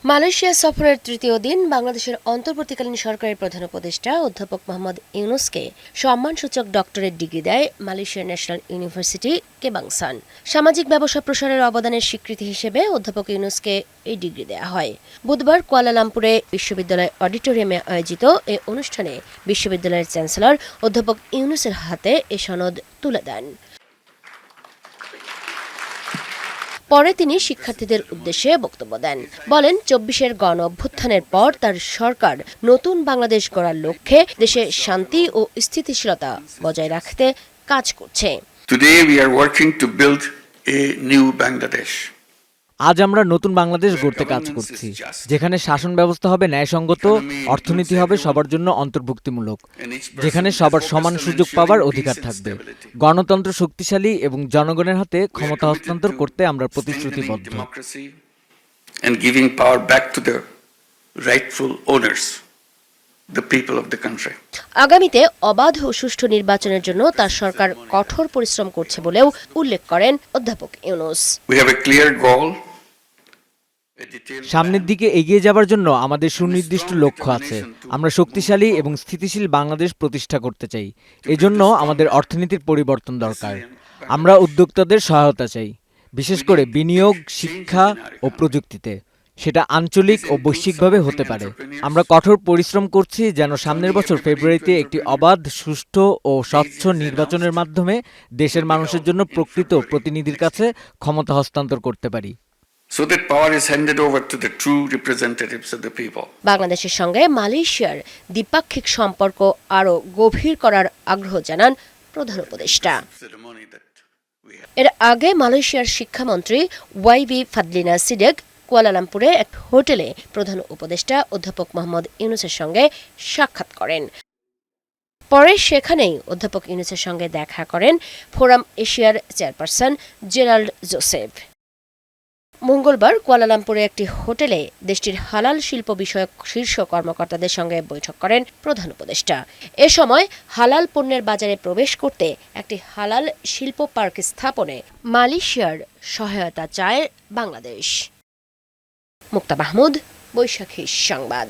Malaysia সফরের তৃতীয় দিন বাংলাদেশের অন্তর্বর্তীকালীন সরকারের প্রধান উপদেষ্টা অধ্যাপক মোহাম্মদ ইউনূসকে সম্মানসূচক ডক্টরেট ডিগ্রি দেয় মালয়েশিয়ার ন্যাশনাল ইউনিভার্সিটি কেবাংসান। সামাজিক ব্যবসা প্রসারের অবদানের স্বীকৃতি হিসেবে অধ্যাপক ইউনূসকে এই ডিগ্রি দেওয়া হয়। বুধবার কুয়ালালামপুরে বিশ্ববিদ্যালয় অডিটোরিয়ামে আয়োজিত এ অনুষ্ঠানে বিশ্ববিদ্যালয়ের চ্যান্সেলর অধ্যাপক ইউনূসের হাতে এ সনদ তুলে দেন। পরে তিনি শিক্ষার্থীদের উদ্দেশ্যে বক্তব্য দেন। বলেন, ২৪-এর গণ-অভ্যুত্থানের পর তার সরকার নতুন বাংলাদেশ গড়ার লক্ষ্যে দেশে শান্তি ও স্থিতিশীলতা বজায় রাখতে কাজ করছে। Today we are working to build a new Bangladesh. আজ আমরা নতুন বাংলাদেশ গড়তে কাজ করছি, যেখানে শাসন ব্যবস্থা হবে ন্যায়সঙ্গত, অর্থনীতি হবে সবার জন্য অন্তর্ভুক্তিমূলক, যেখানে সবার সমান সুযোগ পাওয়ার অধিকার থাকবে, গণতন্ত্র শক্তিশালী এবং জনগণের হাতে ক্ষমতা হস্তান্তর করতে আমরা প্রতিশ্রুতিবদ্ধ। And giving power back to the rightful owners, the people of the country. আগামীতে অবাধ ও সুষ্ঠু নির্বাচনের জন্য তার সরকার কঠোর পরিশ্রম করছে বলেও উল্লেখ করেন অধ্যাপক Yunus. We have a clear goal. সামনের দিকে এগিয়ে যাবার জন্য আমাদের সুনির্দিষ্ট লক্ষ্য আছে। আমরা শক্তিশালী এবং স্থিতিশীল বাংলাদেশ প্রতিষ্ঠা করতে চাই। এজন্য আমাদের অর্থনীতির পরিবর্তন দরকার। আমরা উদ্যোক্তাদের সহায়তা চাই, বিশেষ করে বিনিয়োগ, শিক্ষা ও প্রযুক্তিতে। সেটা আঞ্চলিক ও বৈশ্বিকভাবে হতে পারে। আমরা কঠোর পরিশ্রম করছি যেন সামনের বছর ফেব্রুয়ারিতে একটি অবাধ, সুষ্ঠু ও স্বচ্ছ নির্বাচনের মাধ্যমে দেশের মানুষের জন্য প্রকৃত প্রতিনিধির কাছে ক্ষমতা হস্তান্তর করতে পারি। So that power is handed over to the true representatives of the people. বাংলাদেশের সঙ্গে মালয়েশিয়ার দ্বিপাক্ষিক সম্পর্ক আরও গভীর করার আগ্রহ জানান প্রধান উপদেষ্টা। এর আগে মালয়েশিয়ার শিক্ষামন্ত্রী ওয়াইবি ফাদলিনা সিডেক কুয়ালালামপুরে এক হোটেলে প্রধান উপদেষ্টা অধ্যাপক মোহাম্মদ ইউনূসের সঙ্গে সাক্ষাৎ করেন। পরে সেখানেই অধ্যাপক ইউনূসের সঙ্গে দেখা করেন ফোরাম এশিয়ার চেয়ারপারসন জেরাল্ড জোসেফ। মঙ্গলবার কুয়ালালামপুরে একটি হোটেলে দেশটির হালাল শিল্প বিষয়ক শীর্ষ কর্মকর্তাদের সঙ্গে বৈঠক করেন প্রধান উপদেষ্টা। এ সময় হালাল পণ্যের বাজারে প্রবেশ করতে একটি হালাল শিল্প পার্ক স্থাপনে মালয়েশিয়ার সহায়তা চায় বাংলাদেশ। মুক্তা মাহমুদ, বৈশাখী সংবাদ।